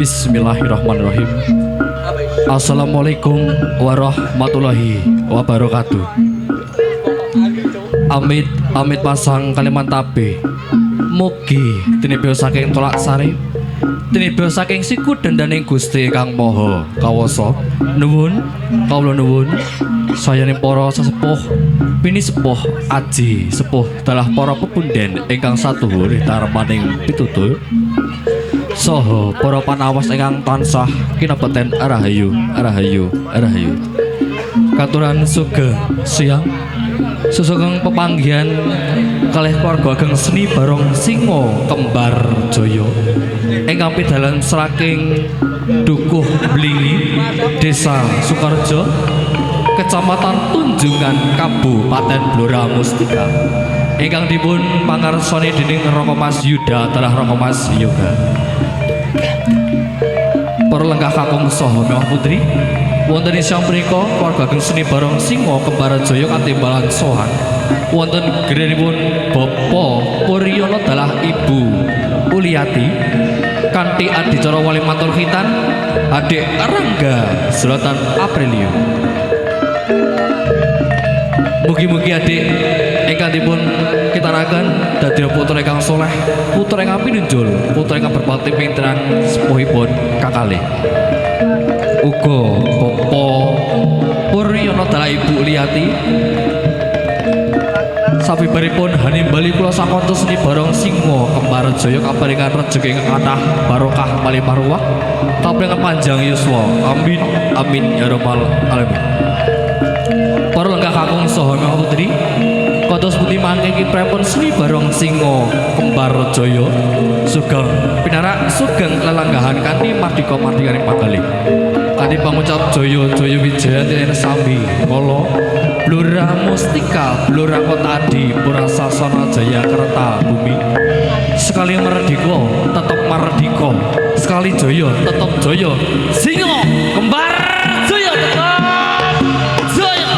Bismillahirrahmanirrahim. Assalamualaikum warahmatullahi wabarakatuh. Amit amit pasang kaliman tabe. Mugi tinibyo saking tolak sari, tinibyo saking siku dendaning Gusti Kang Maha Kawasa. Nuwun kawula nuwun sayaning para sesepuh pini sepuh aji sepuh dalah para pepunden ingkang satuhur taremaning pitutur saha para panawas ingkang tansah kinabeten rahayu rahayu rahayu. Katuran sugeng siang susugeng pepanggihan kalih keluarga ageng seni Barong Singo Kembar Jaya ingkang pidalan saking Dukuh Blingi Desa Sukarjo Kecamatan Tunjungan Kabupaten Blora Mustika ingkang dipun pangarsani dening Raka Mas Yuda dalah Raka Mas Yoga. Para lenggah kakung saha mewah putri wonten ing sang mriku keluarga ageng seni Barong Singo Kembar Jaya katimbalan sohan wonten grenipun Bapak Puryono dalah Ibu Uliati kanthi adicara wali matur khitan Adik Rangga Zlatan Aprilio. Mugi-mugi adik ingkang dipun kitaraken dadi putra ingkang saleh, putra ingkang pinunjul, putra ingkang berbakti pinteran sepuhipun kakalih. Uga Bapak Puryono dalah Ibu Uliati sabibaripun hanimbali kula sakonco seni Barong Singo Kembar Jaya kaparingan rejeki ingkang kathah barokah malih marwah kaparingan panjang yuswa amin amin ya rabbal alamin. Para lenggah kakung saha mewah putri kados pundi mangke kiprahipun seni Barong Singo Kembar Jaya sugeng pinarak sugeng lelanggahan kanthi mardika mardikaning pakalih kanthi pangucap jaya jaya wijaya tinen sambi kala Blora Mustika, Blora Kota Adi, Pura Sasana Jaya Kerta Bumi. Sekali merdeka, tetap merdeka. Sekali jaya, tetap jaya. Singo Kembar Jaya tetap jaya.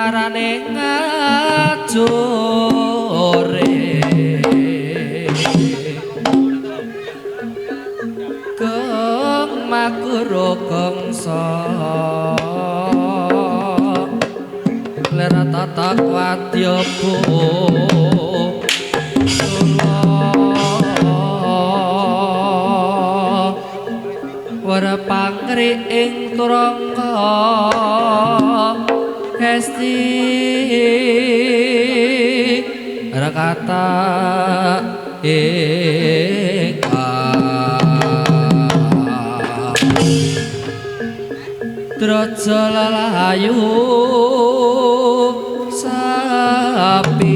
ngarane ngajore keng makuro gongso lera tatak wadya bu wara pangri ing turangga hesti rakata Draja lalayu sapi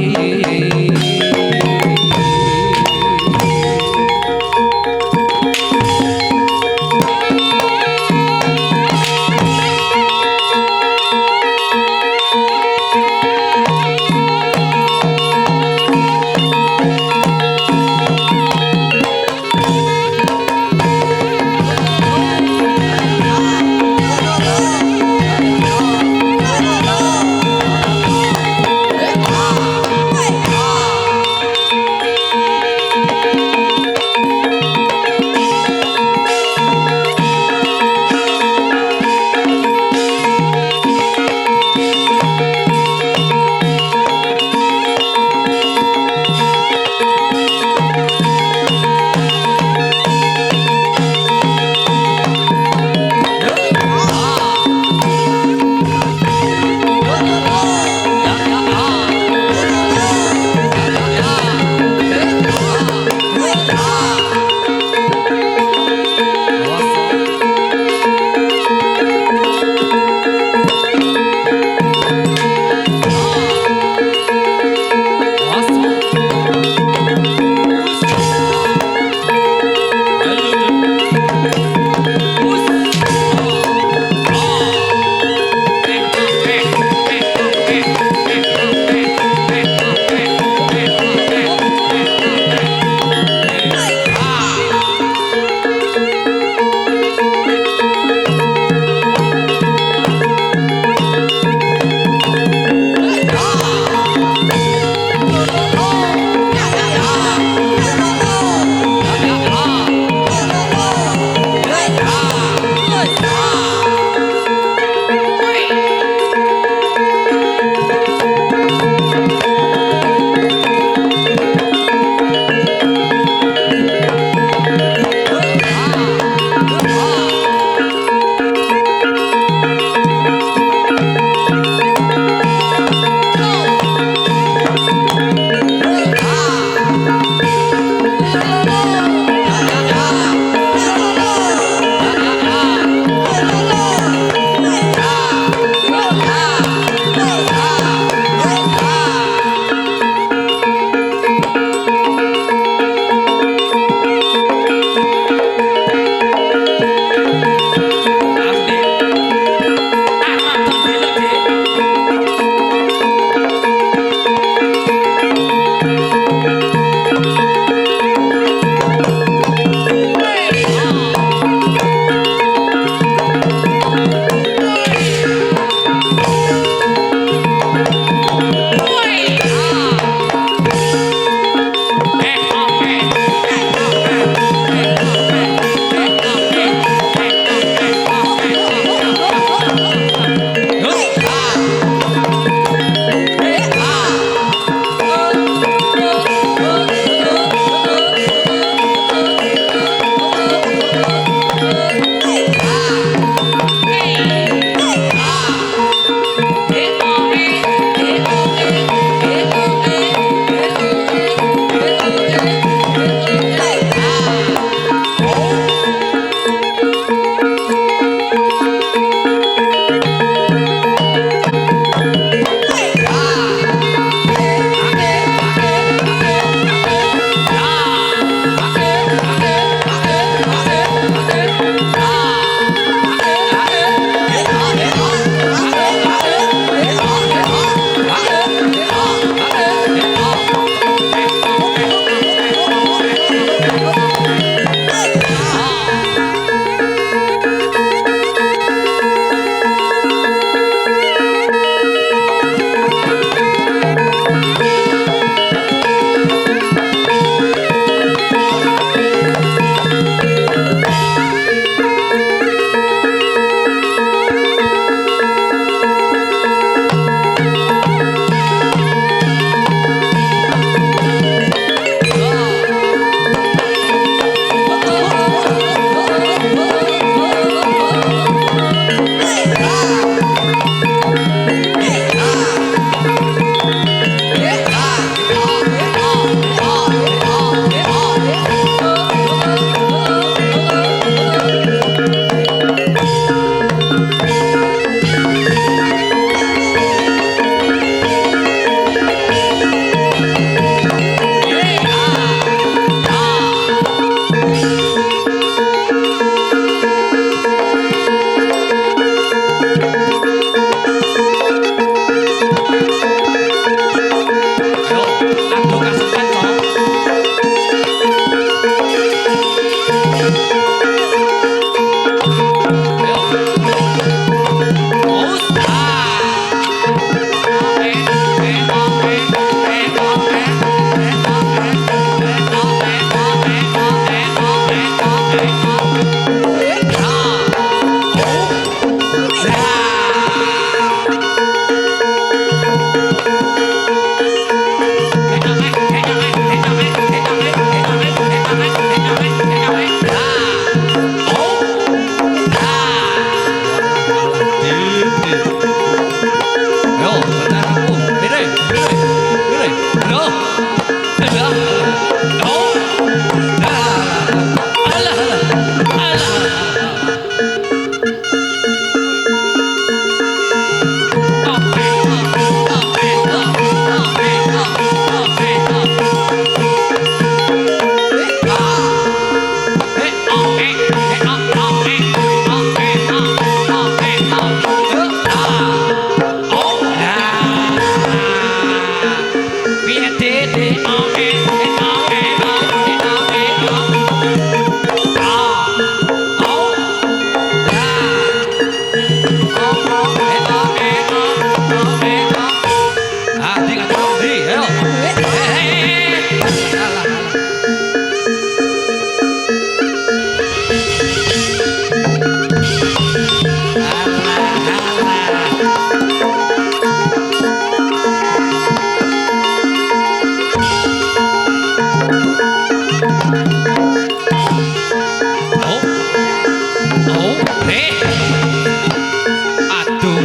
Aduh.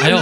Ayo.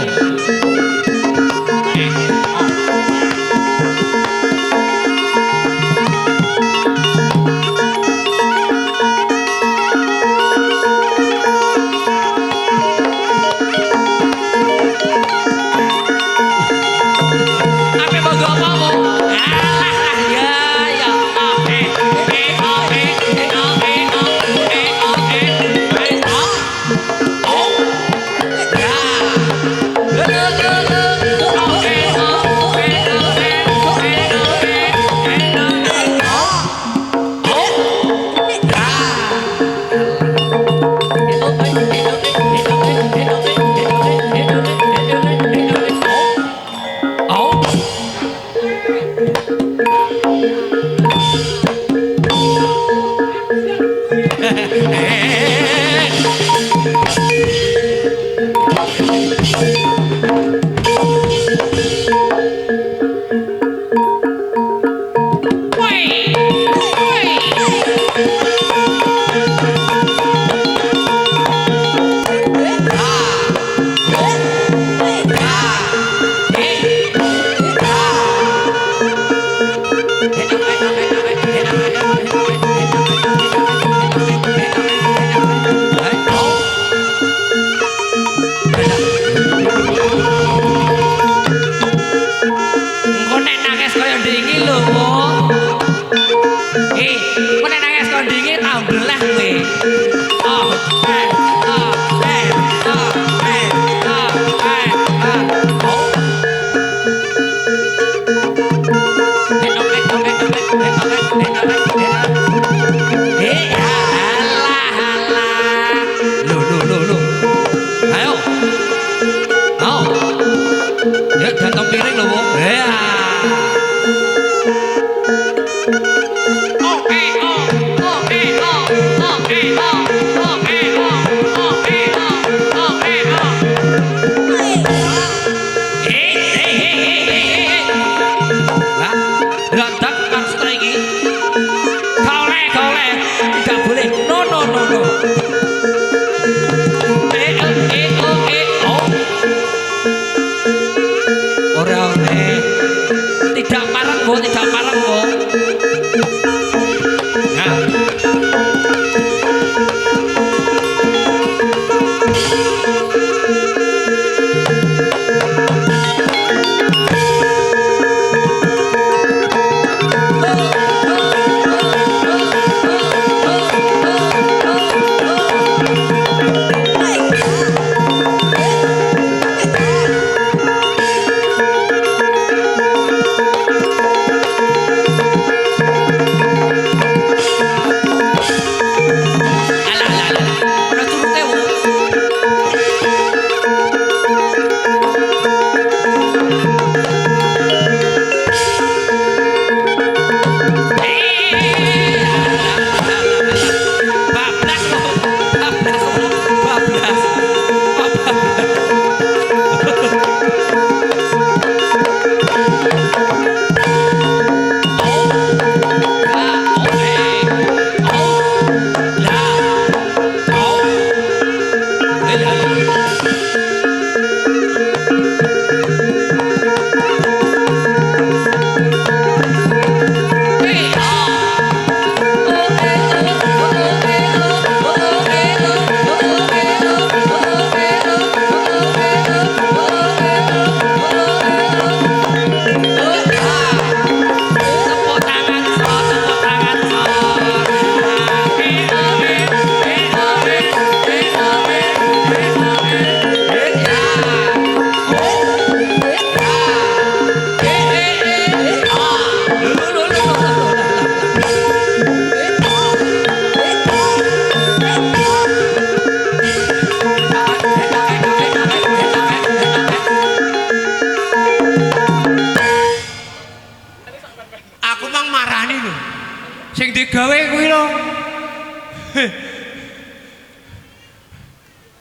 gawe kuwi lho.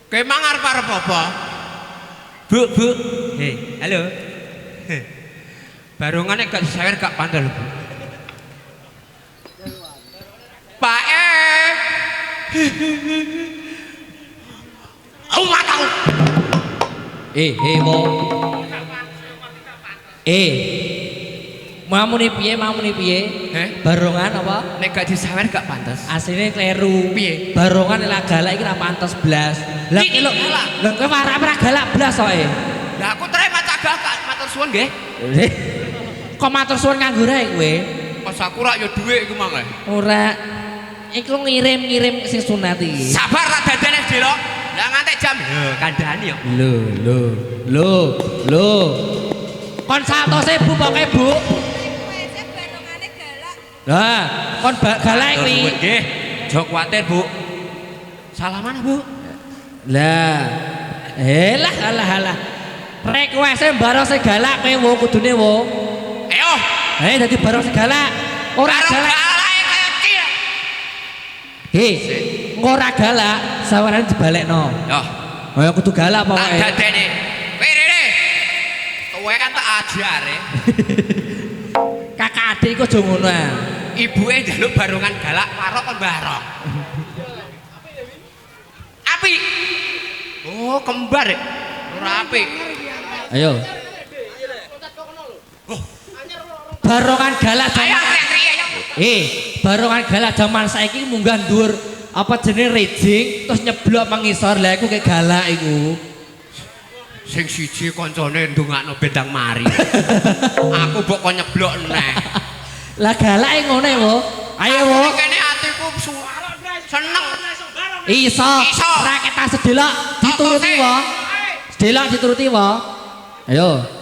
Kowe mang arep apa? Bu. Halo. Barungan nek gak disawer gak pandel, Bu. Aku tahu. Mo. Mamune piye? Barongan apa? Nek gak disawer gak pantes. Asline kleru. Piye? Barongan lek galak iki ra pantes blas. Lah iki lho. Lah kowe ora galak blas kok e. Lah aku terima cagak matur suwun nggih. Kok matur suwun nganggo rae kowe? Pas aku rak ya dhuwit iku mang. Ora. Iku ngirim sing sunat iki. Sabar tak dadene Delok. Lah ngantek jam. Kandhani ya. Lho. Kon satose Bu pokoke Bu. Lah, kon galak iki. Nggih. Aja kuwatir, Bu. Salaman, Bu. Lah. Halah. Request-e bareng sing galak kowe wo kudune wo. Ayo. Dadi bareng sing galak. Ora galak. Ora galak, sawaran dibalekno. Yo. Kaya kudu galak pokoke. Tak dadene. Kowe rene. Kowe kan tak ajare. Kakak adik iku aja ngono ah. Ibuke njaluk barongan galak karo kon barong. Apik. Oh, kembar. Ora apik. Ayo. Barongan galak Ayo, barongan galak zaman saiki munggah dhuwur apa jenenge rejing terus nyeblok mangisor. Lah iku kayak galak iku. Sing siji koncone ndongakno bendang mari. Aku mbok kon nyeblok neh. Lah galake ngono wo. Ayo wo. Kene atiku seneng. Iso. Raketan sedelok dituruti wo. Sedelok dituruti wo. Ayo.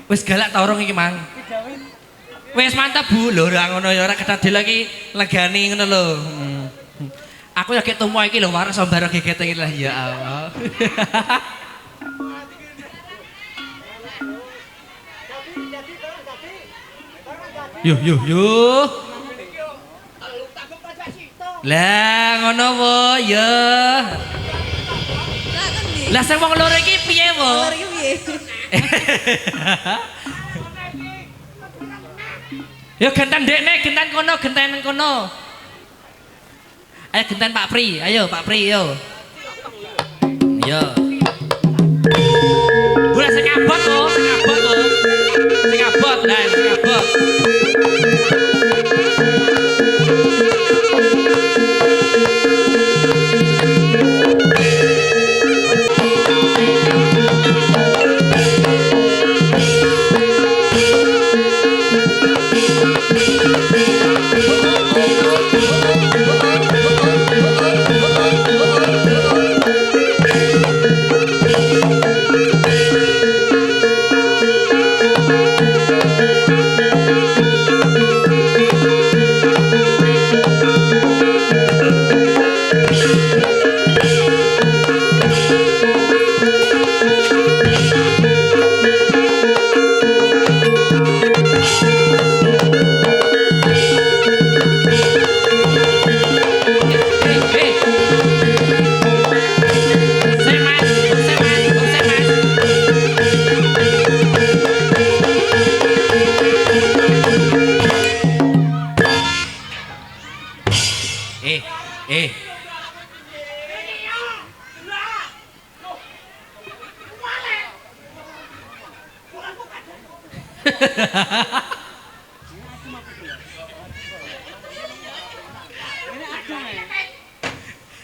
Wis galak ta urung iki, Mang? Wis mantap, Bu. Lho ora ngono ya ora kedadel lagi legani ngono lho. Aku ya ketemu iki lho waras bareng geget iki lah ya Allah. Yuh. Lah ngono wo ya. Lah sing wong loro iki piye wo? Loro iki piye? Ya genten dekne, genten kono. Ayo genten Pak Pri, ayo Pak Pri yo. Yo. Boleh sing abot to, sing abot to. Sing abot lah, sing abot.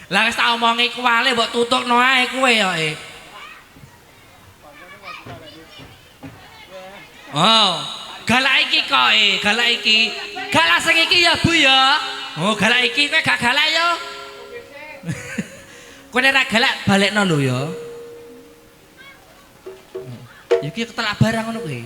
Lah wis tak omongi kuwale mbok tutukno ae kowe ya. Oh, galak iki kok galak iki. Galak sing iki ya Bu ya. Oh, galak iki kowe gak galak ya. Kowe nek ra galak balekno lho ya. Iki ketelak barang ngono kowe.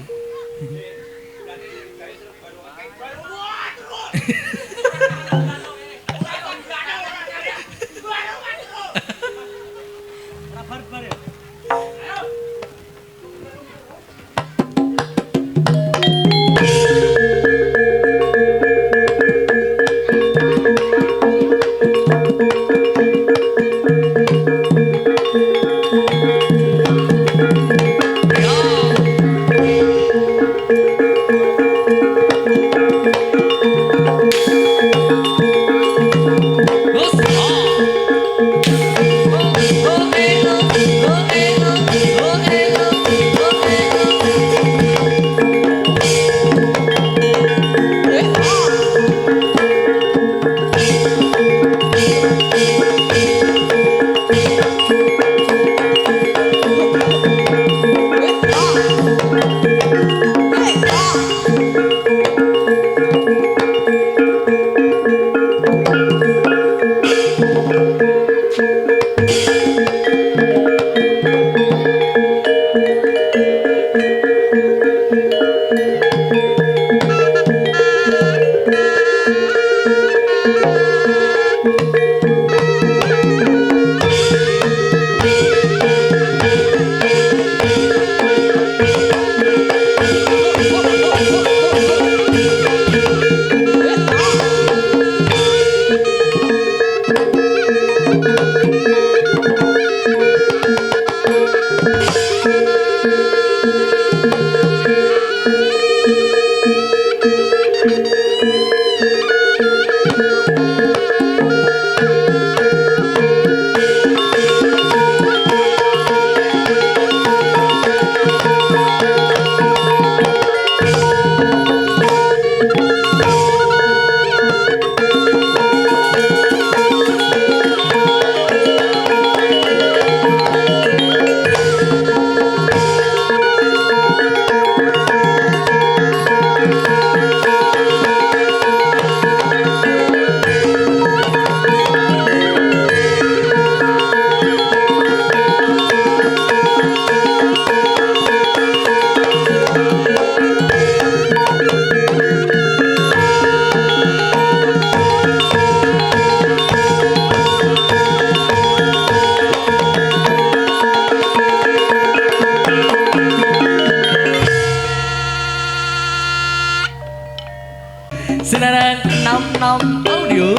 Anam Audio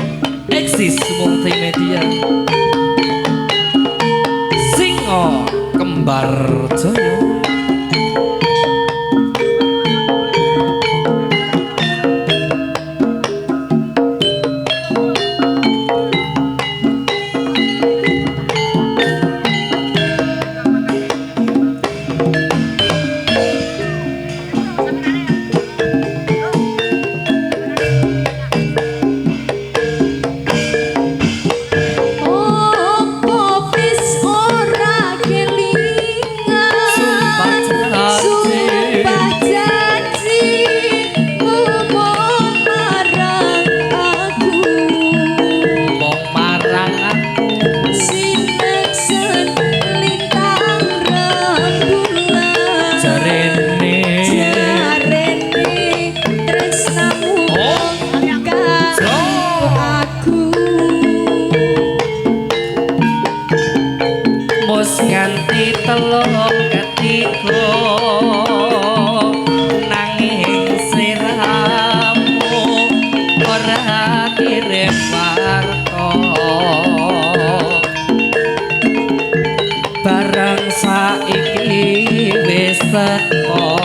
Eksis Multimedia Singo Kembar Jaya. Nganti teluk ketiga nanging sliramu ora kirim warta bareng saiki wis teko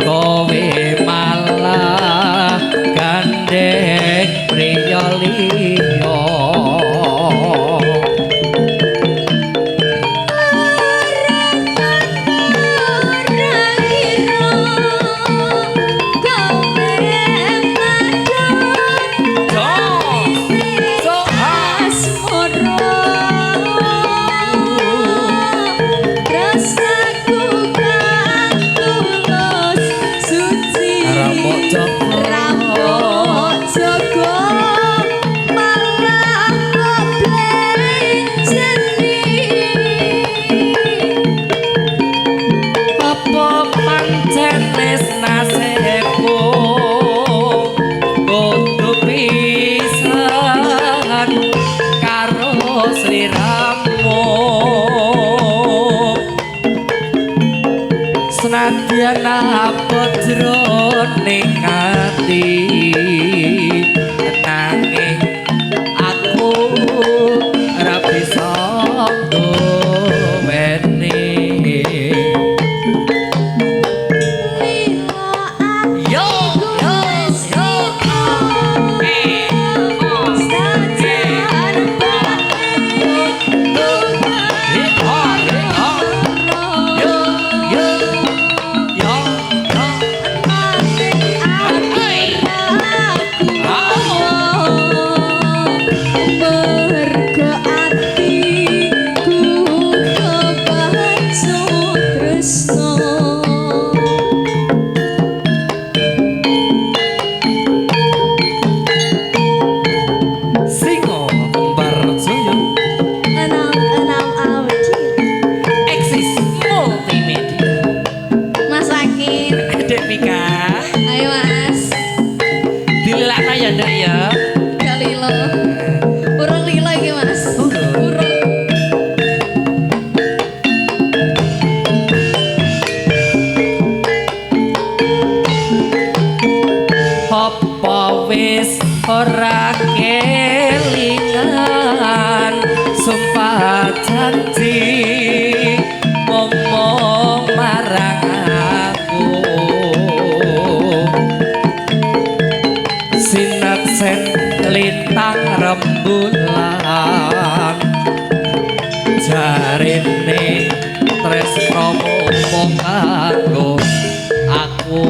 kowe malah gandeng priya liya. Senadyan apa jroning ati nanging aku ora bisa nduweni yo yo yo ora kelingan sumpah janji ngomong marang aku sineksen lintang rembulan jarene tresno mung kanggo aku.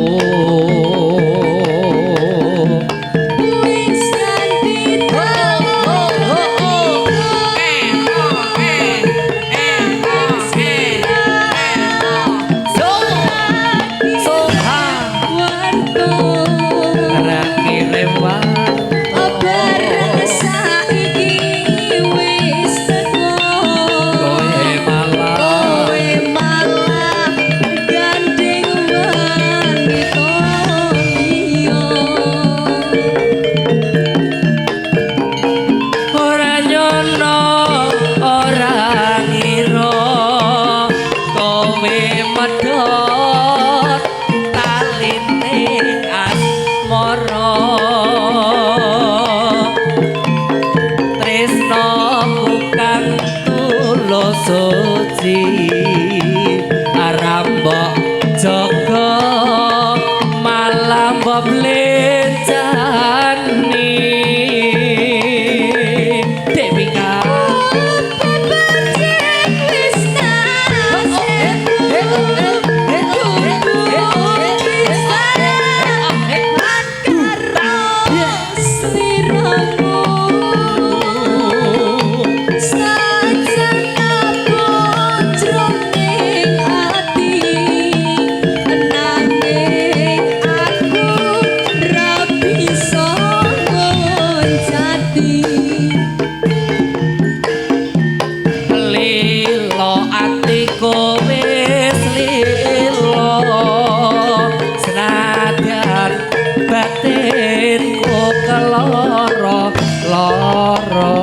Bareng saiki ati lilo atiku wis lilo senadyan batinku keloro loro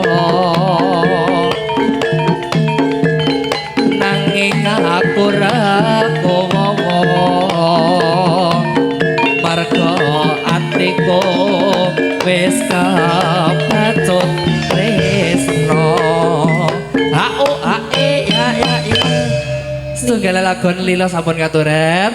nanging aku ra kowo marga atiku wis kapacut tresno hao ae ya setunggal lagon lila sampun katuren.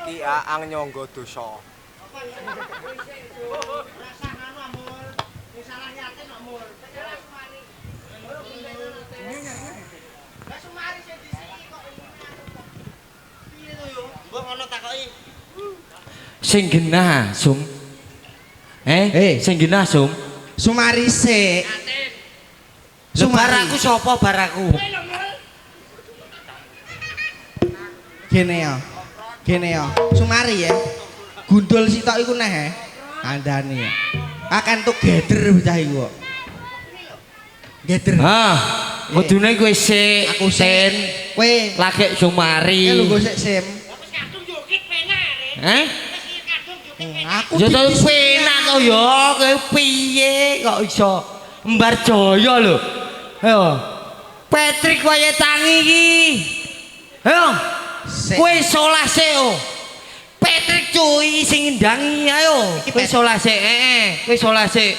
Ki Aang nyangga dosa. Sing genah, Sum. Sing genah, Sum. Sumari sik. Baraku sapa baraku? Gene ya. Sumari ya. Gundul sitok iku neh. Kandhane ya. Akan tuh geder bocah iku kok. Geder. Kudune kowe sik, Aku sen. Kowe lagi Sumari. lho go sik sim. Aku Ya to penak to ya, kowe piye kok iso Mbar Jaya lho. Ayo. Patrick wae tangi iki. Ayo. Kowe salah sik oh. Patrick cuy sing ndangi ayo. Kowe salah sik, kowe salah sik.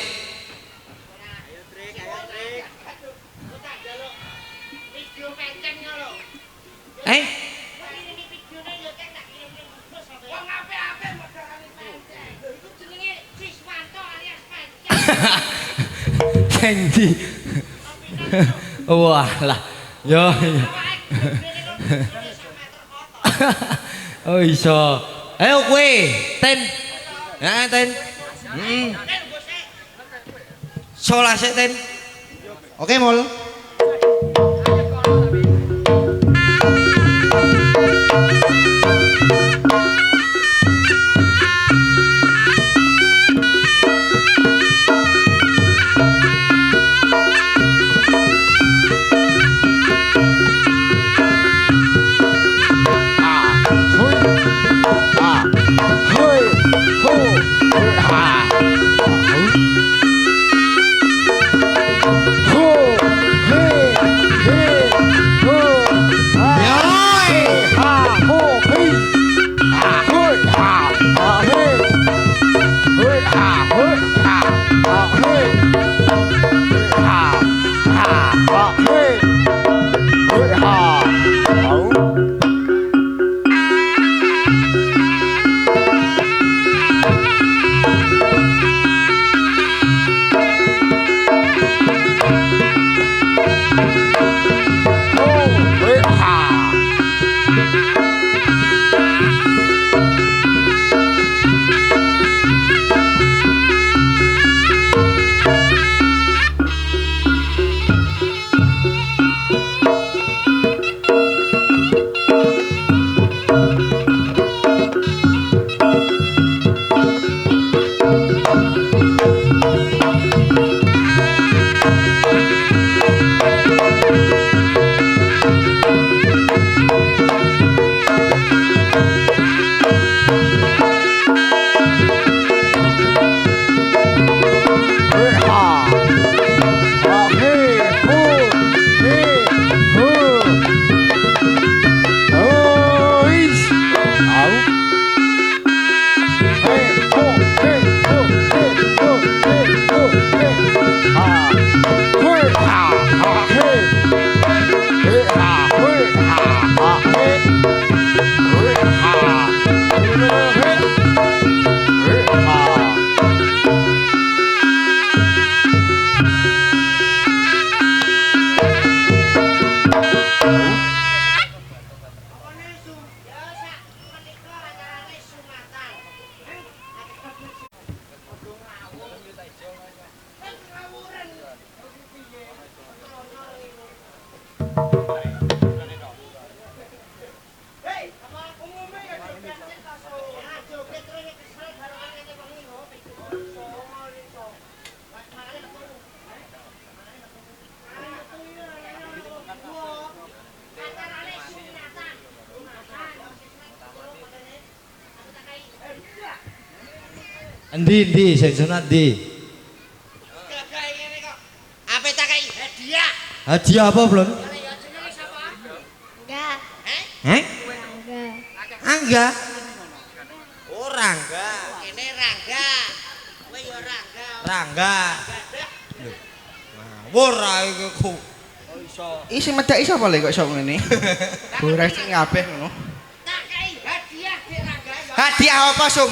Fendi. Wah lah. Yo. Oh iso. Ayo kowe, Ten. Heeh, Ten. Salah sik, Ten. Oke, Mul. Endi sing sunat ndi? Gagah ngene kok. Ape tak kei hadiah. Hadiah apa, Blon? Ya jenenge sapa? Enggak. Heh? Enggak. Angga. Ora Angga. Kene Rangga. Kowe ya Rangga. Rangga. Ngawur ae ku. Isi medaki sapa le kok iso ngene? Gores sing kabeh ngono. Tak kei hadiah Dik Rangga ya. Hadiah apa, Sum?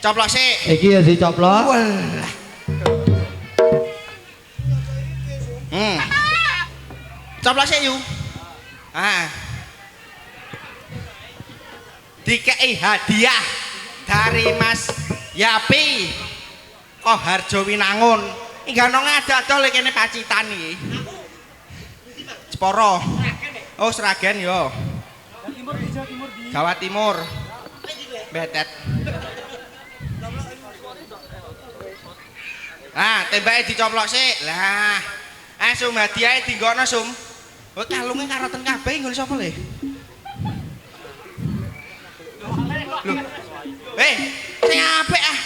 Coplok sik. Iki ya dicoplok. Walah. Coplok sik yu. Ah. Dikei hadiah dari Mas Yapi Koharjo Winangun. Inggano ngadadol kene Pacitan iki. Ceporo. Oh, Sragen yo. Jawa Timur. Betet. Ah, tembake dicoplok sik. Lah. Sum hadiahe dinggono, Sum. Kok kalunge karoten kabeh ngono sapa le? Lho. Sing apik ah.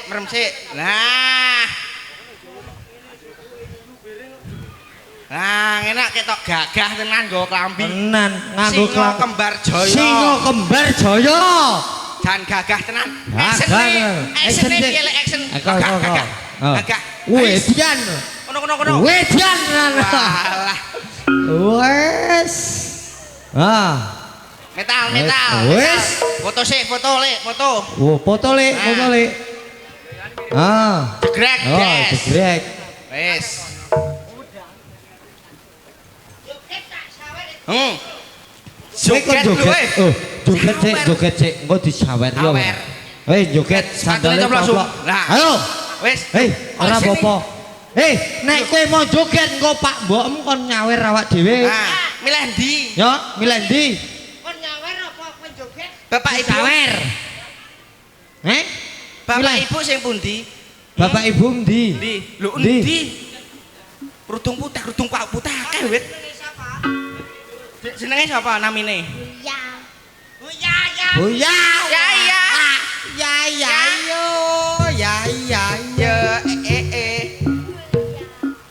Merem sik. Nah. Nah, enak ketok gagah tenan nggo klambi. Tenan nganggo Singo kembar jaya. Singo kembar jaya. Jan gagah tenan. Gagah. Action piye lek action? Gagah. Gagah. Wedian. Kono. Wedian tenan. Walah. Wes. Ah. Metal. Wes. Foto sik, foto. Oh, foto le. Ah. Jegrek, Oh, yes. jegrek. Wes. Joget lho, Oh, joget sik, engko disawer yo. Sawer. Joget sandale coplok, Sum. coplok. Nah. Ayo. Wes. Ora Sini. apa-apa. Nek kowe mau joget engko Pak Mbokmu kon nyawer awak dhewe. Nah, milih ndi? Yo, milih ndi? Kon nyawer apa kon joget? Bapak Ibu. Sawer. Bapak Milih. Ibu sing pundi? Bapak Ibu ndi? Ndi? Lho Ndi? endi? Rudung putih akeh wit. Jenenge sapa namine? Ya. Ya.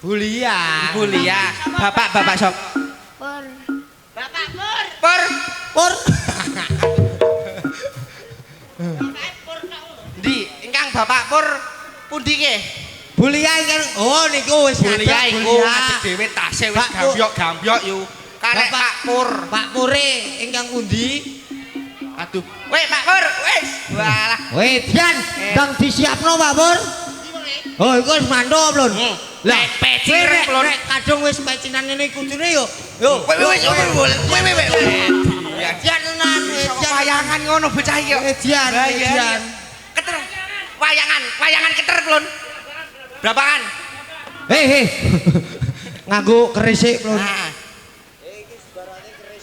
Bulia. Bulia. Bapak sok. Pur. Bapak Pur. Pur. Bapak Pur kok. Ndi? Ingkang Bapak Pur pundi ke? Bulia kan oh niku wis Bulia ngadeg, iku Bulia. adek dhewe tase wis Pak Pur. gambyok yu. Karek Pak Pur. Pak Pure ingkang pundi? Aduh. Weh Pak Pur, wis. Walah. Dian, dang disiapno Pak Pur. Oh, iku wis mandop, Lun. Lah, peciren, Lun. Nek kadung wis pecinan ngene kudune yo. Wis. Dian tenan, Dian wayangan ngono bocah iki kok. Dian, Lah, iya, Dian. Keter. Wayangan keter, Lun. Berapaan? Hei. Nganggo kerisik, Lun.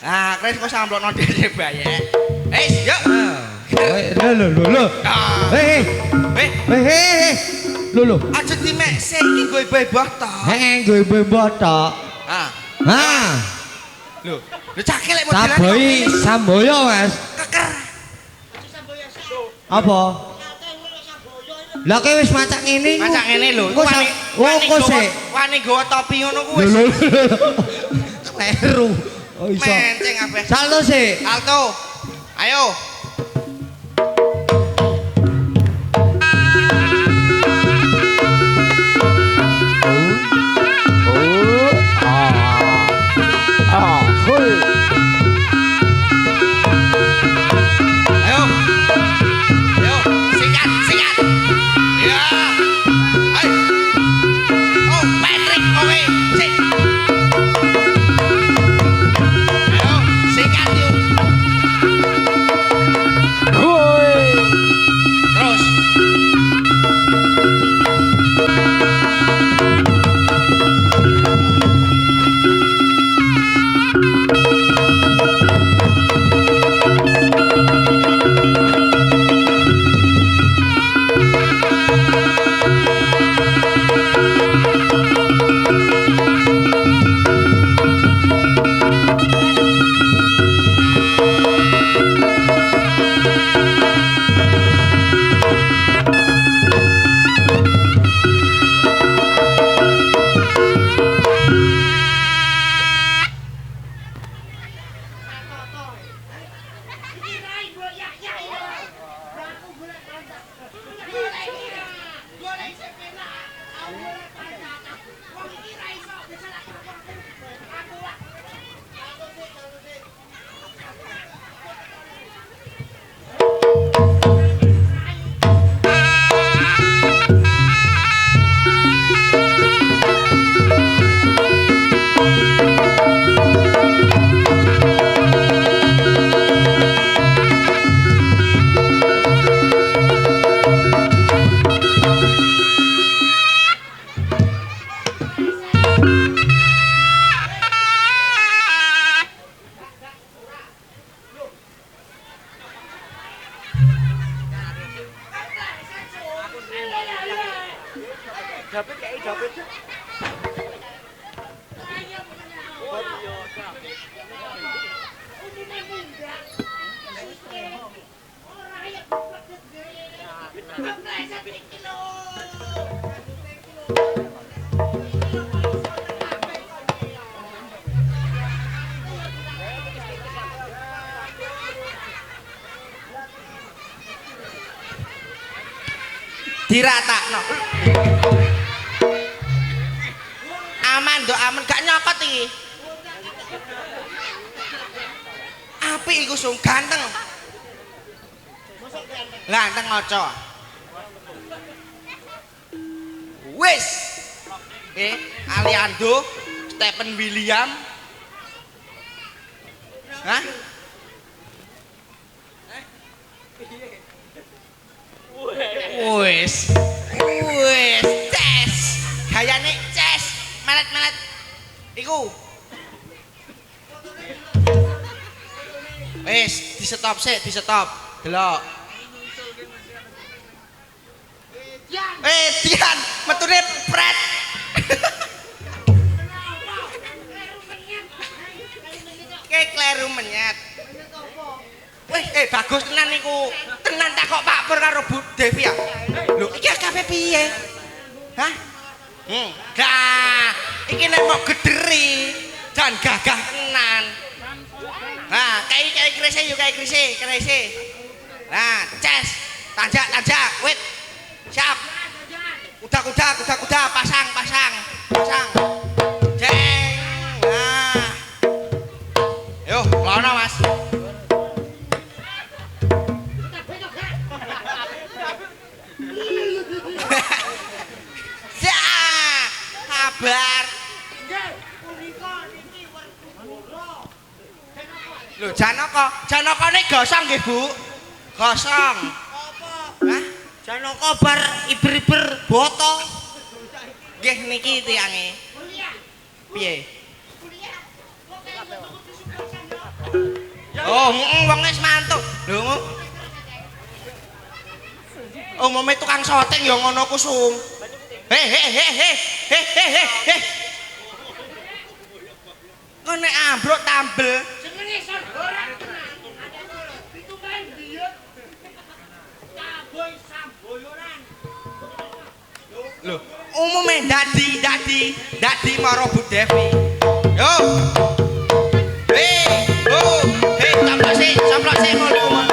Ah, kres kok samplokno dhewe bayek. Yuk. Lho. Hei. Lho. Aja dimekse iki nggo ibu-ibu to. Nggo ibu-ibu tok. Ah. Lho cakil lek modelane. Tabohi Samboyo, Mas. Keker. Apa? Lah kowe wis macak ngene iku. Macak ngene lho. Engko sik. Wani nggawa topi ngono ku wis. Lho. Kleru. Oh iso. Menceng kabeh. Salto sik. Alto. Ayo. Ayo. Sikat. Ya. Ayo. Oh, Patrick, oke. Sik. Ayo, sikat yuk. Terus. Diratakno. Aman do aman gak nyokot iki. Apik iku sung ganteng. Ganteng ngoco. Wis. Aliando, Stephen William. Hah? Wis. Wis, ces. Gayane ces. Melet-melet. Iku. Wis, di-stop sik, di-stop. Delok. Dian, metune pret. Kayak kleru menyet. Wih, bagus tenan niku. Tenan tak kok Pak Pur karo Bu Devi ya. Lho, iki kabeh piye? Hah? Gah, iki nek mau gederi dan gagah tenan. Nah, kayak krise yuk, kayak krise. Nah, ces, tanjak, wait. Siap. Kuda, pasang. Jeng. Nah. Yo, lono Mas. Ya, kabar. Lho, Janaka ini gosong nggih, Bu. Gosong. Hah? Janaka bar iber-iber boto. Nggih niki tiange. Piye? Oh, wong wis mantuk. Lho. Umume tukang syuting ya ngono ku sung. He. Kok nek ambruk tambel. Jenenge Sorboran tenan. Itu main biyen. Taboy samboyoran. Lho, umume dadi maro Bu Devi. Yo. Samplok sik ngono.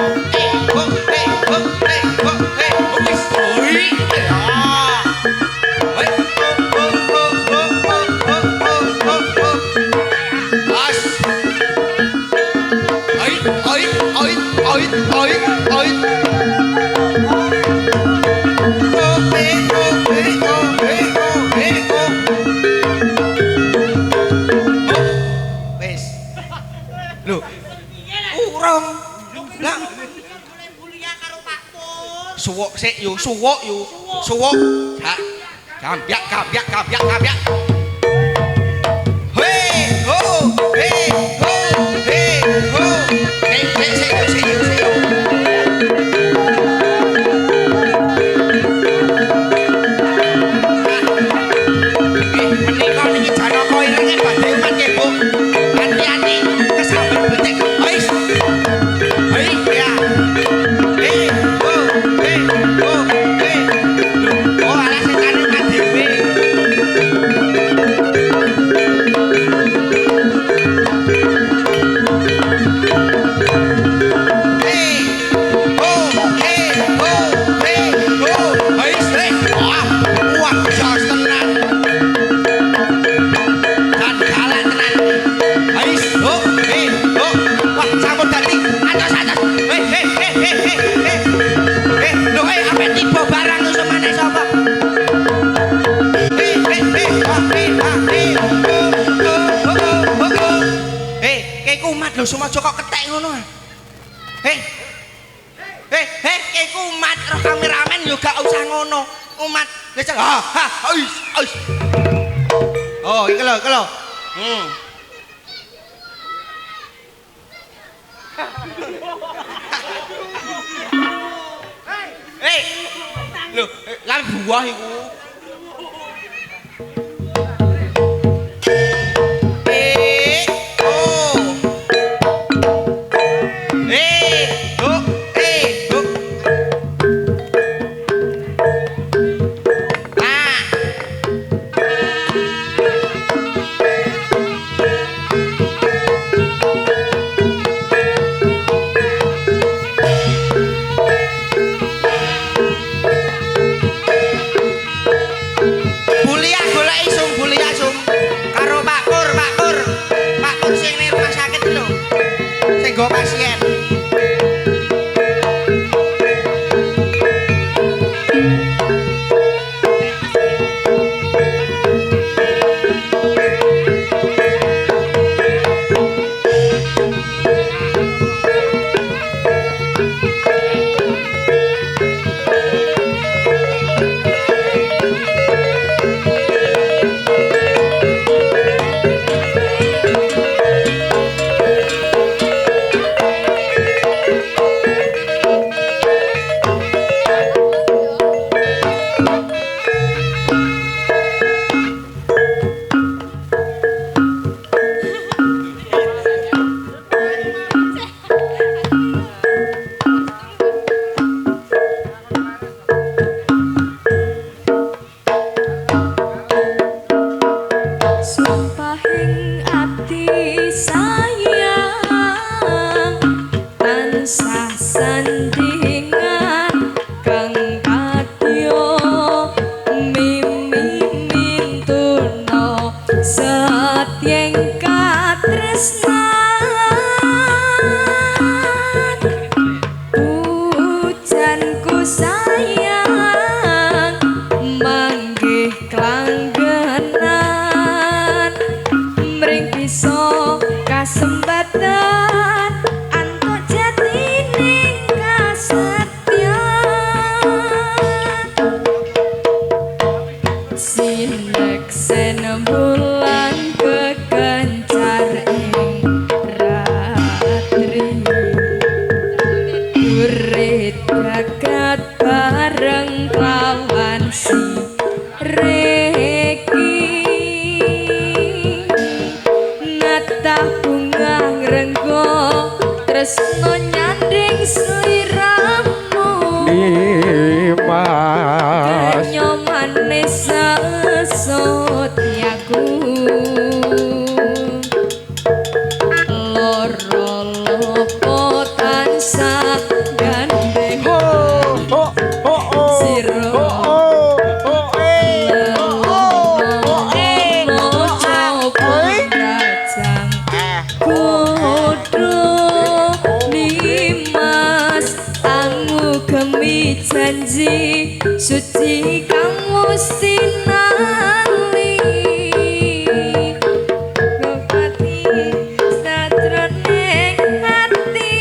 Suwok sik yo, suwok. Gambyak. Hei ho. Sik yo. Menika niki Janaka irenge badhe umat nggih, Bu. Hati-hati kesambet becek. Wis. Hei ya. Semua kok ketek ngono. Hei, iku umat roh kameramen yo gak usah ngono. Umat lecek. Oh, iki lho. Hei. Lho, lan buah iku. Oh. tresnan hujanku sayang manggih klanggenan mring bisa kasempatan antuk jatining kasetyan sineksen bulan kekencar ing ratri urit jagat bareng lawan si reki natah bunga ngrenggo tresno nyanding sliramu kanyo manis sesotyaku loro lopo tansah gandeng sira janji suci kang musti nali ngopati satrone ati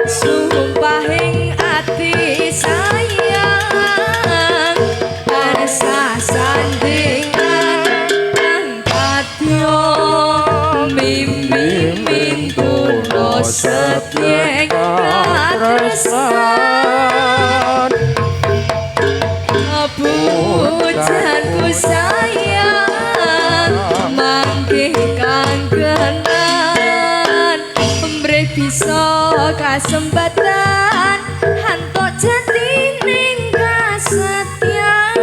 sumpahing ati sayang arsa sandingan kang kadya mimpi kuno setyeng katresan pujanku sayang manggih kanggenan mrih bisa kasempatan hantuk jatining kasetyan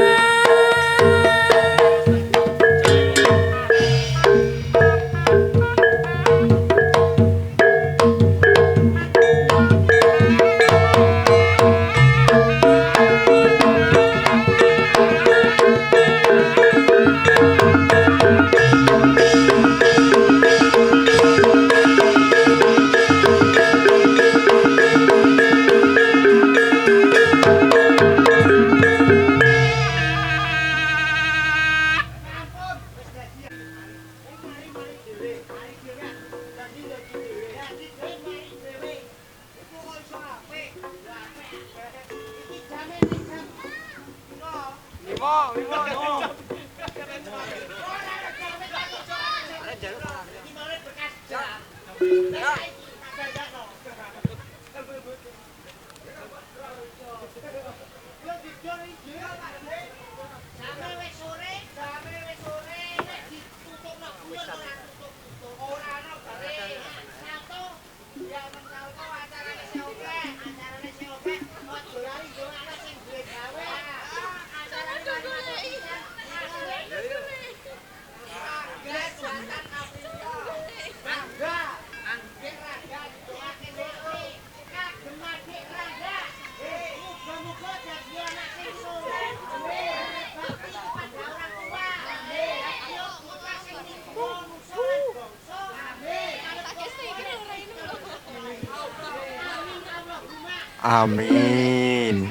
Amin.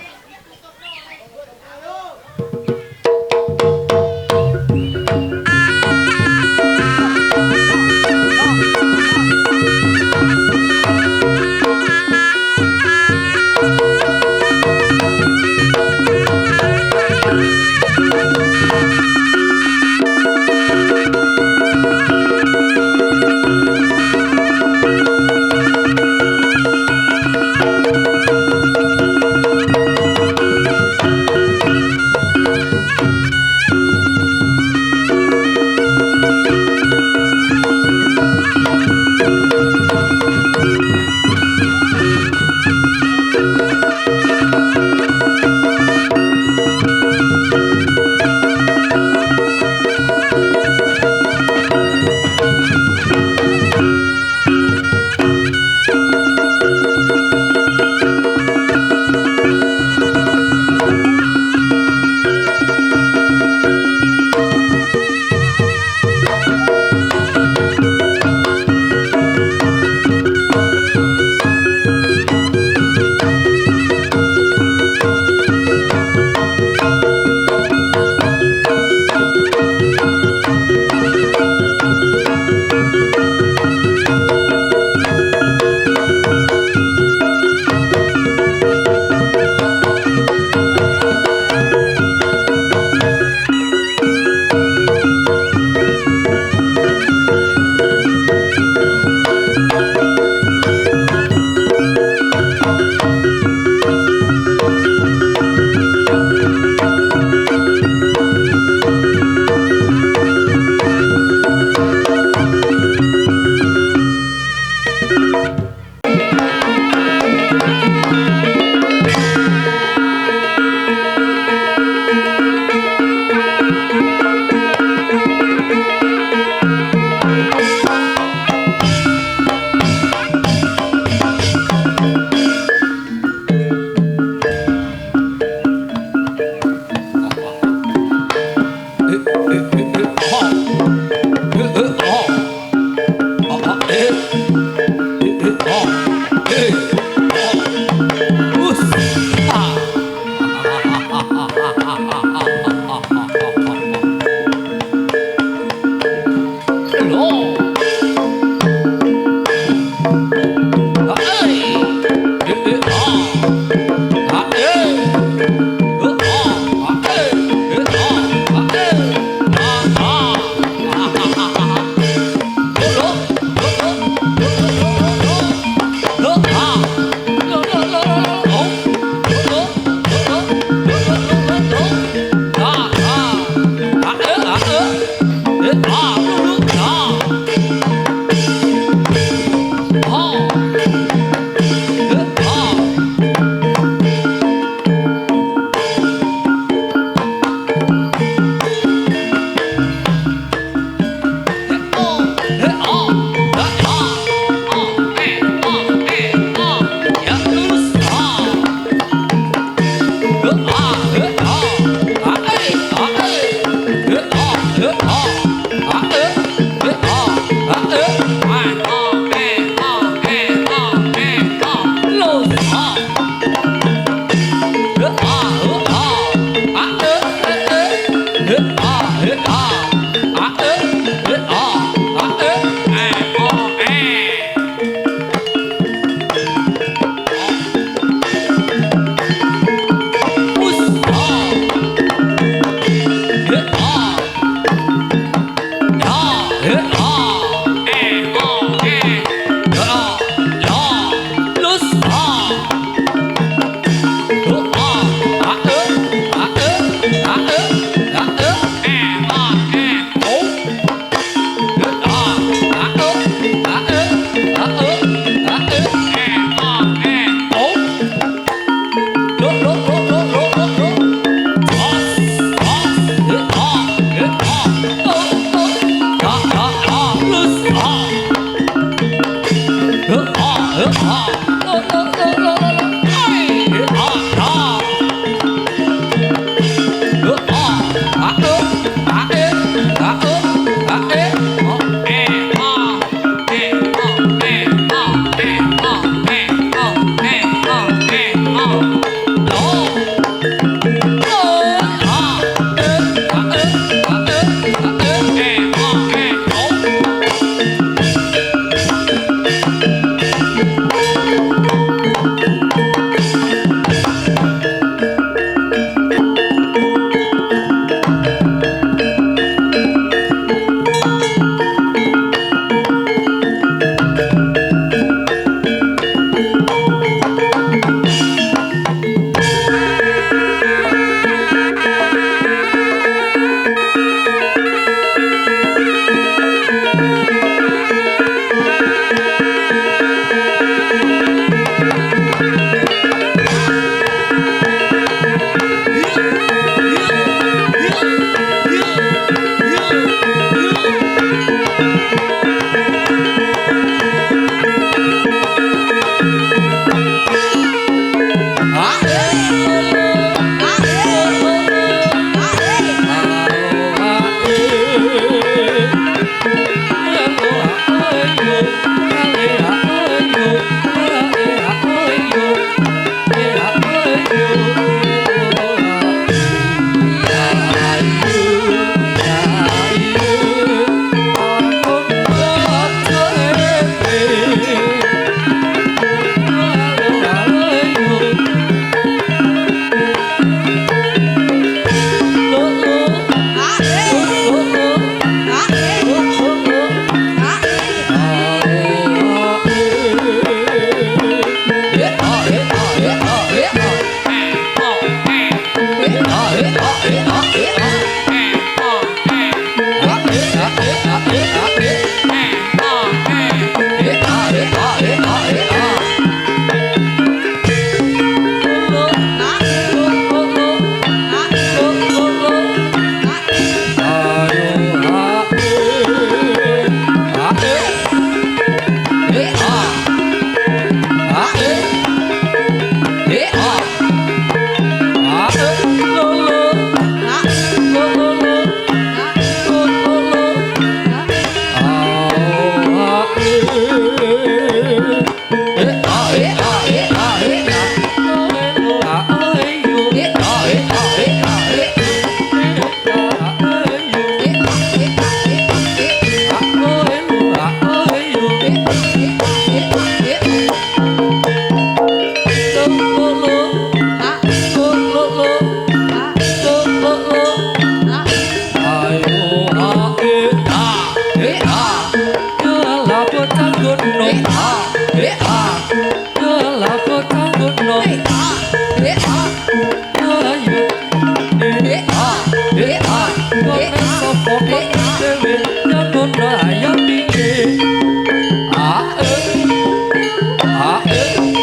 Kono sapa kok dhewe nyono ayo piye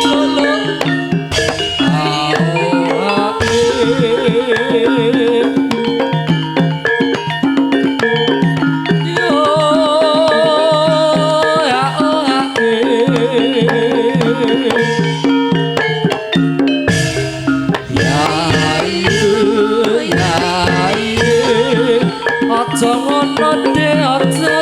lolo aja ngono de aja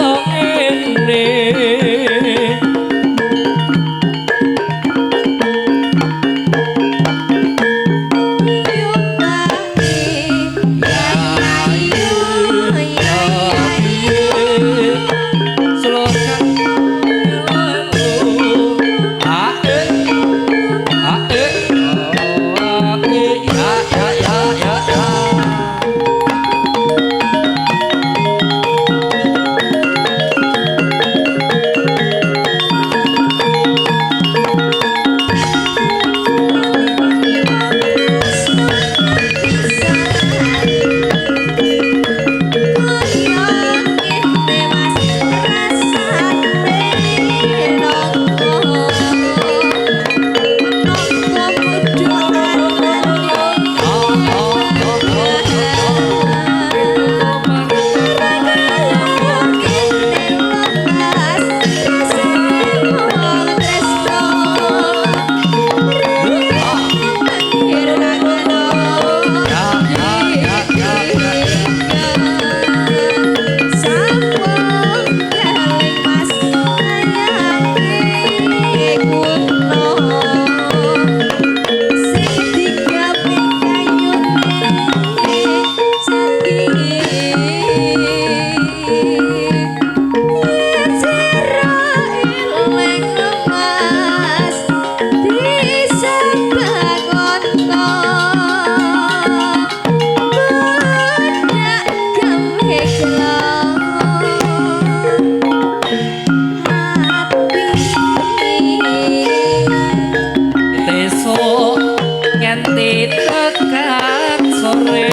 ngene tekan sore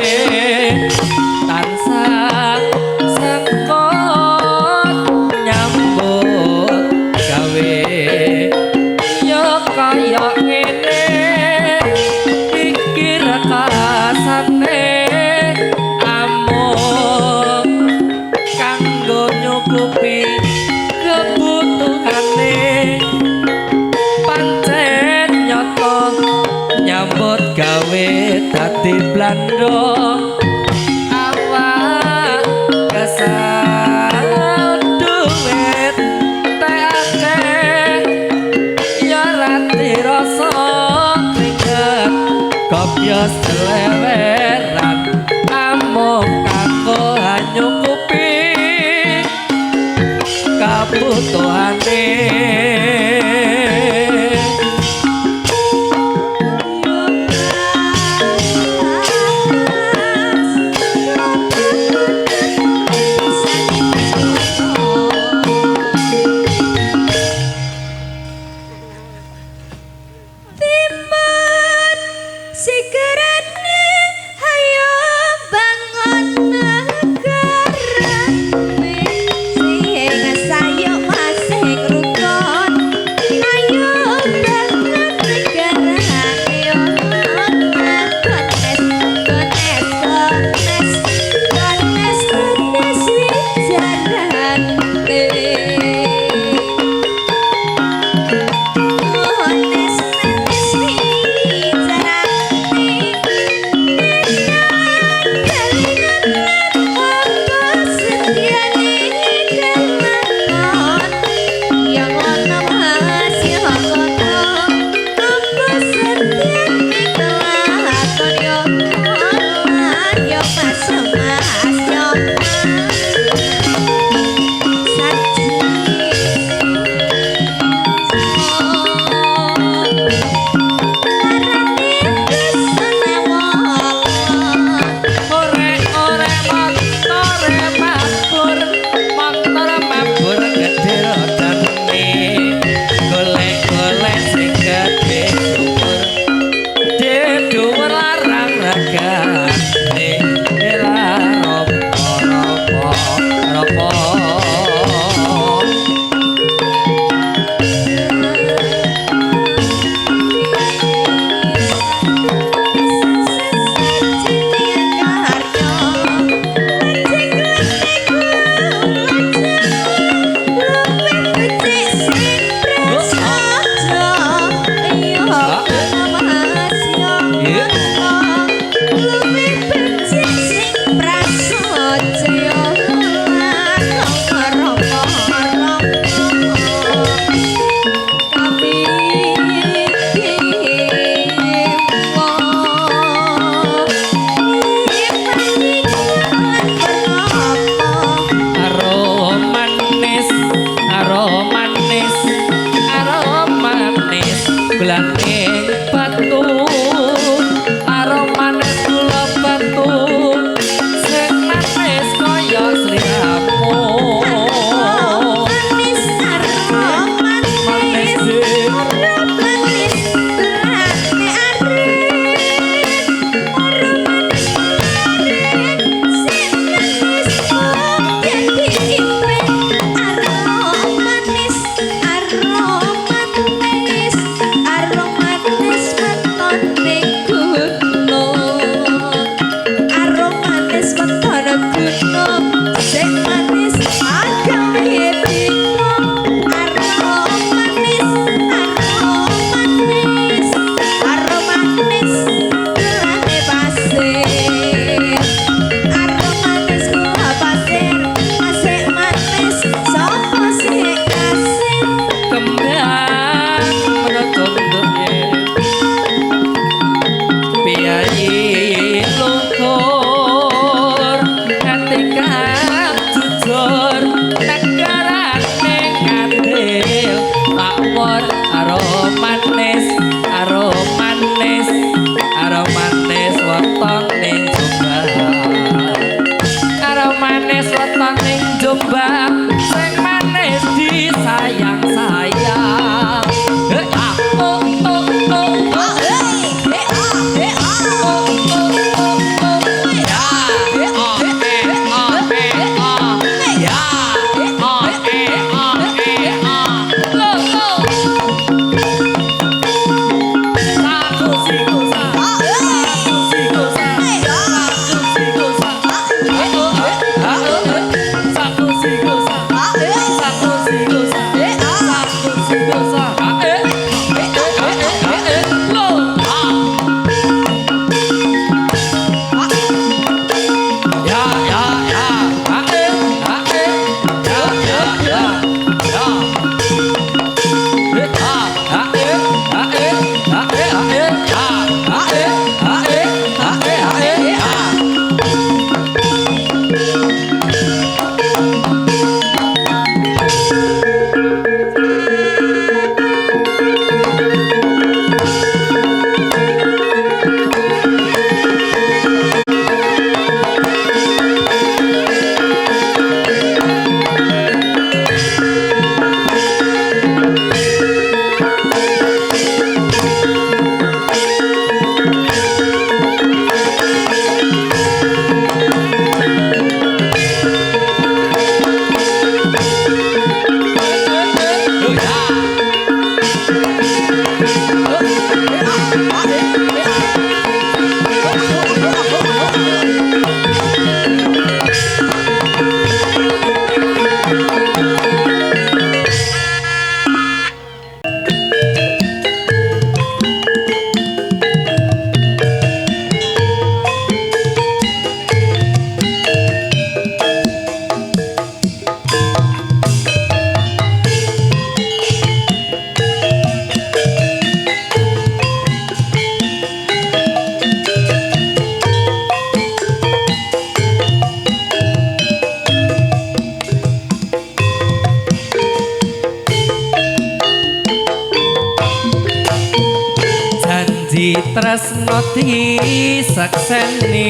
tansah sengkot nyambut gawe ya kaya ngene pikir kasane amung kanggo nyukupi kebutuhane pancen nyata nyambut gawe dadi blando awak kesal duit teake ya rati rasa keringet kopios teleweran amung kanggo nyukupi kabutuhane Sayuk masih kembang sing manis disayang-sayang. Oh oh oh oh. Tresno disekseni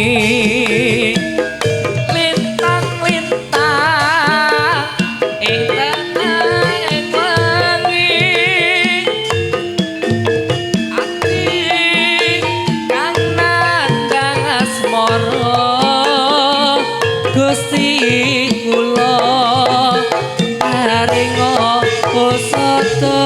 lintang-lintang ing tengahing wengi ati kang nandang asmara Gusti kula paringa usada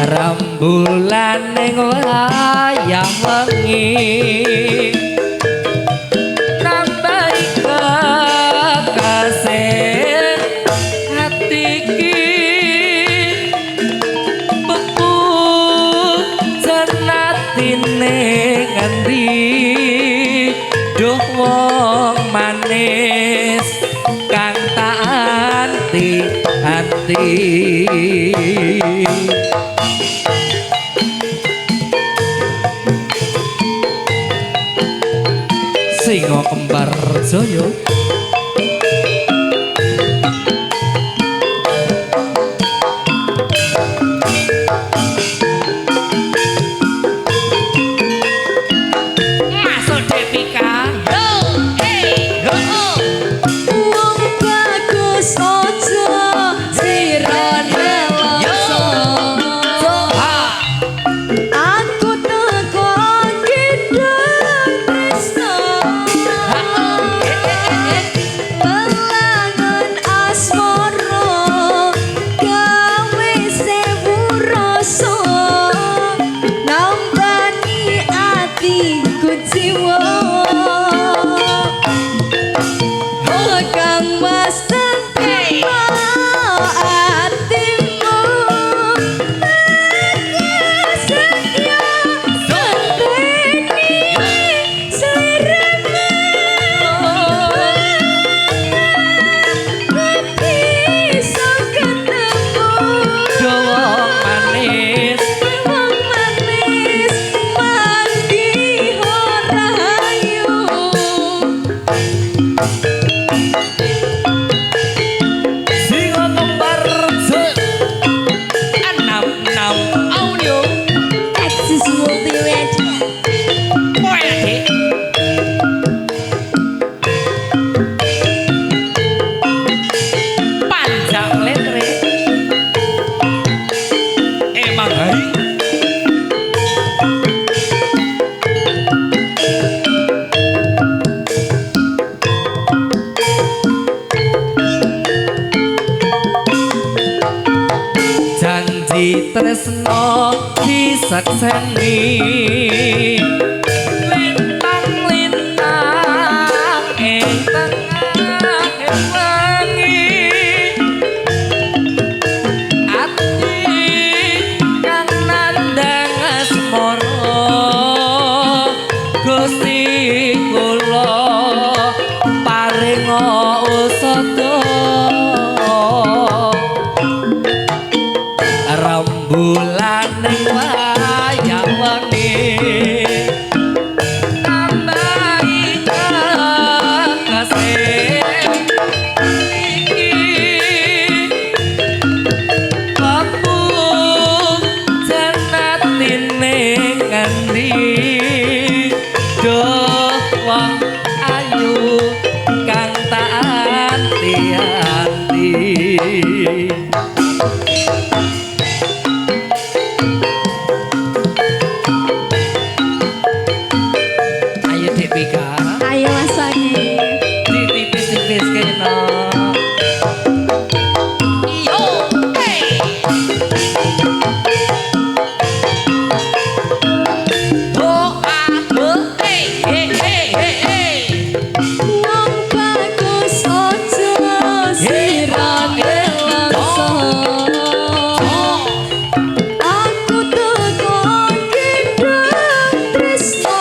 rembulan ning wayah wengi nambahi kekasih hati iki beku senatine ngendi duh wong manis kang tak anti-anti Singo Kembar Jaya Masuk Devika Wong bagus ojo sira nelasa. Aku teko kidul tresno. sakseni lintang-lintang ing tengah wengi ati kang nandang asmara Gusti kula paringa usada rembulan ning wayah wengi tambahi kasih iki papung janatine ngendi duh wong ayu kang tak anti-anti ayo Depika Ayo Mas Wangi. ditipis-tipis kena yo hey oh ah hey hey hey hey Wong bagus ojo sirane langsa. Aku teko kidung tresno.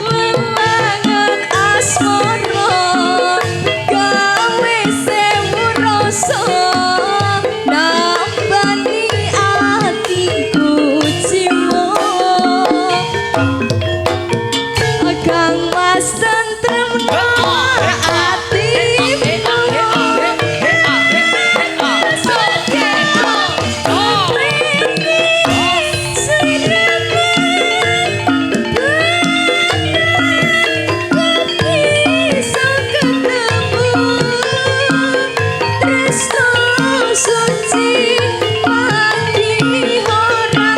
Wewangan asmara gawe sewu rasa nambani atiku jiwa. Kang Mas tentremno atiku. tresno suci lagi ora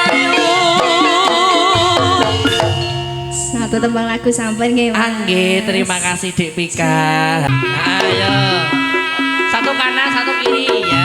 ayu Satu tembang lagu sampean nggih, Mas. Angge, terima kasih Dek Pika. Ayo. Satu kanan, satu kiri ya.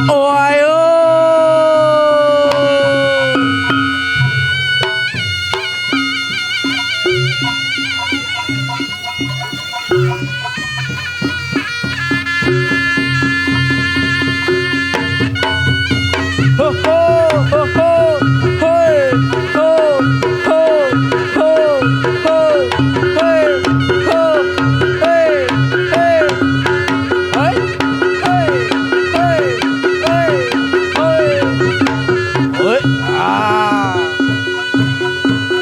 Oh ayo. Ho ho ho hoi ho ho ho ho hoi ho hey hey hoi hoi hoi hoi hoi hoi ah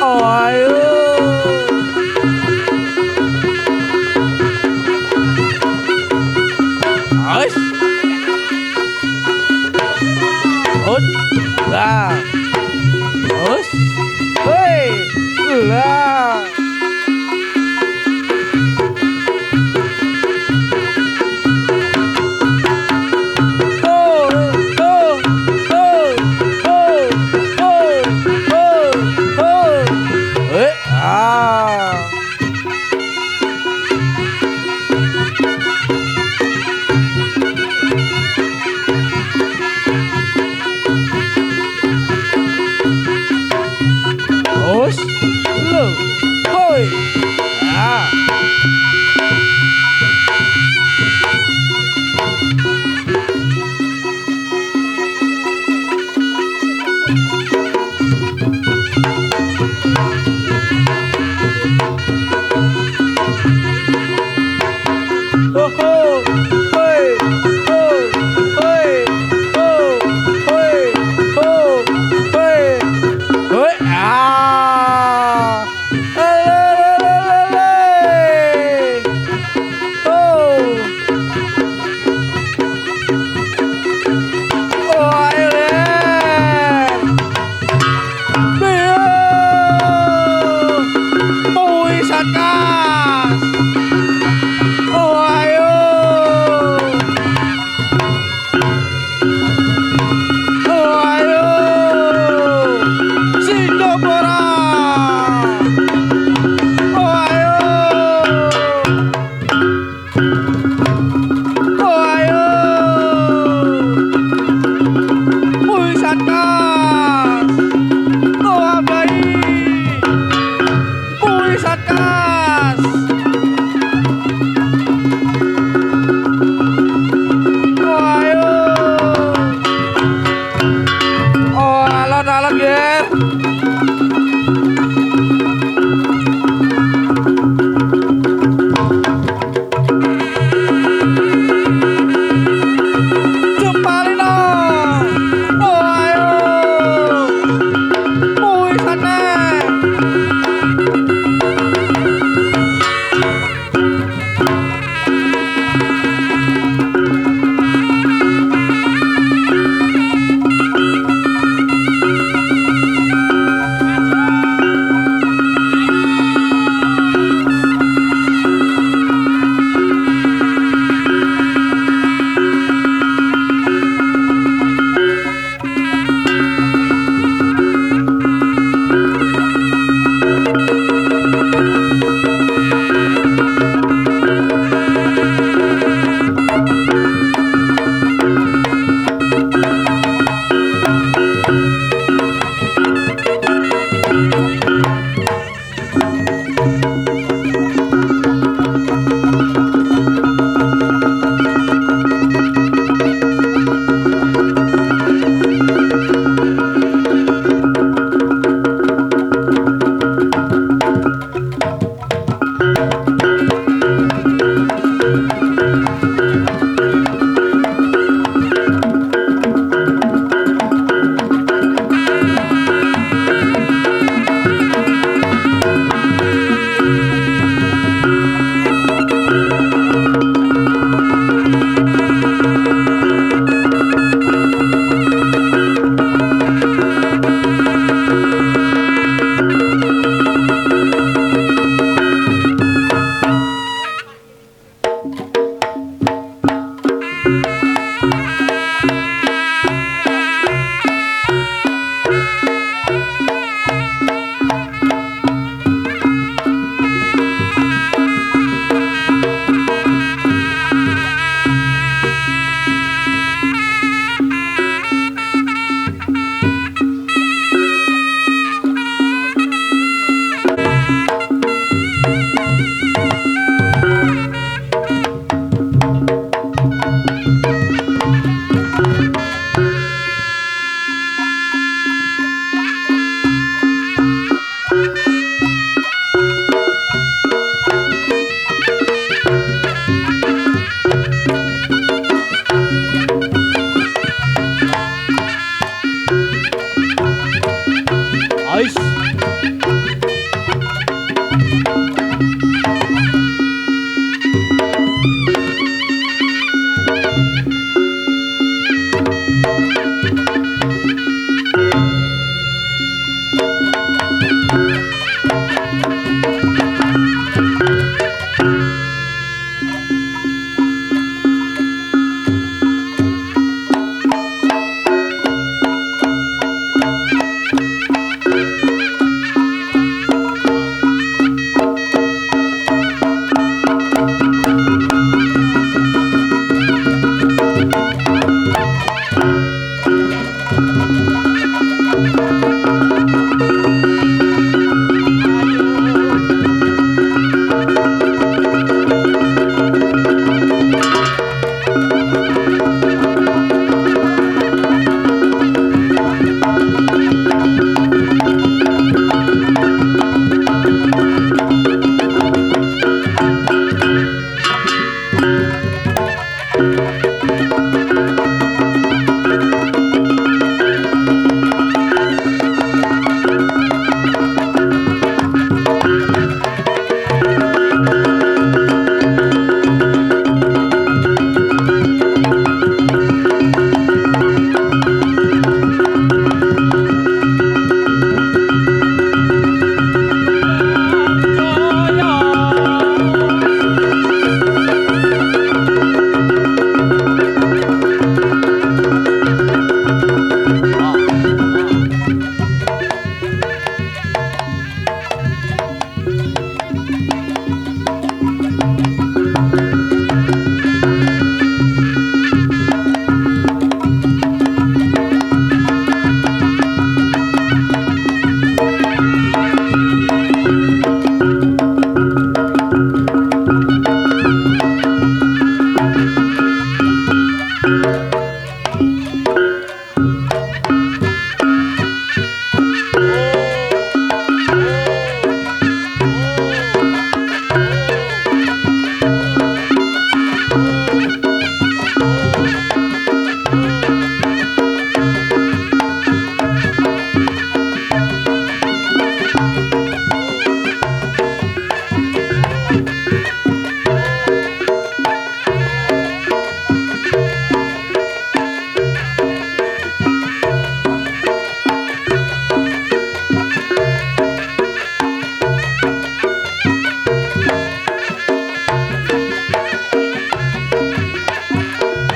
oh ayo Hus Hut lah Hus hei lah Jempalino, oh ayo.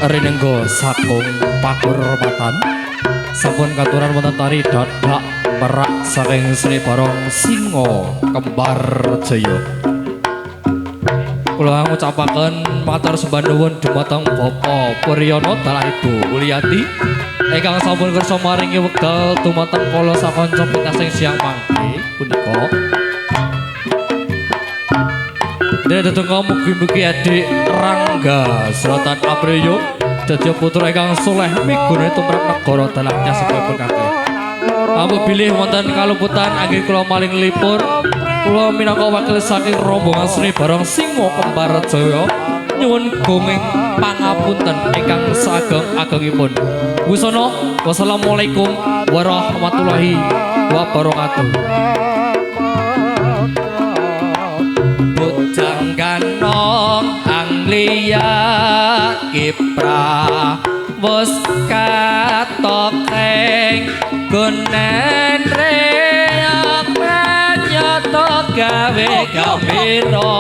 Rinenggo sakung pakurmatan sampun katuran wonten tari dadak merak saking Sri Barong Singo Kembar Jaya. Kula ngucapaken matur sembah nuwun dumateng Bapak Puryono dalah Ibu Uliati ingkang sampun kersa maringi wekdal dumateng kula sakanca pitasing siang mangke punika. Dene tetunggal mugi-mugi adik Rangga Suratan Apriyo dadi putra ingkang soleh migune tumrap negara dalahnya sepepun kakek. Apabila wonten kaluputan anggen kula maling lipur, kula minangka wakil saking rombongan Sri Barong Singo Kembar Jaya nyuwun gunging pangapunten ingkang saageng-agengipun. Wisana wassalamualaikum warahmatullahi wabarakatuh. Bujang ganong anglia kipra wes katokeng gunen reak nyoto gawe gawiro.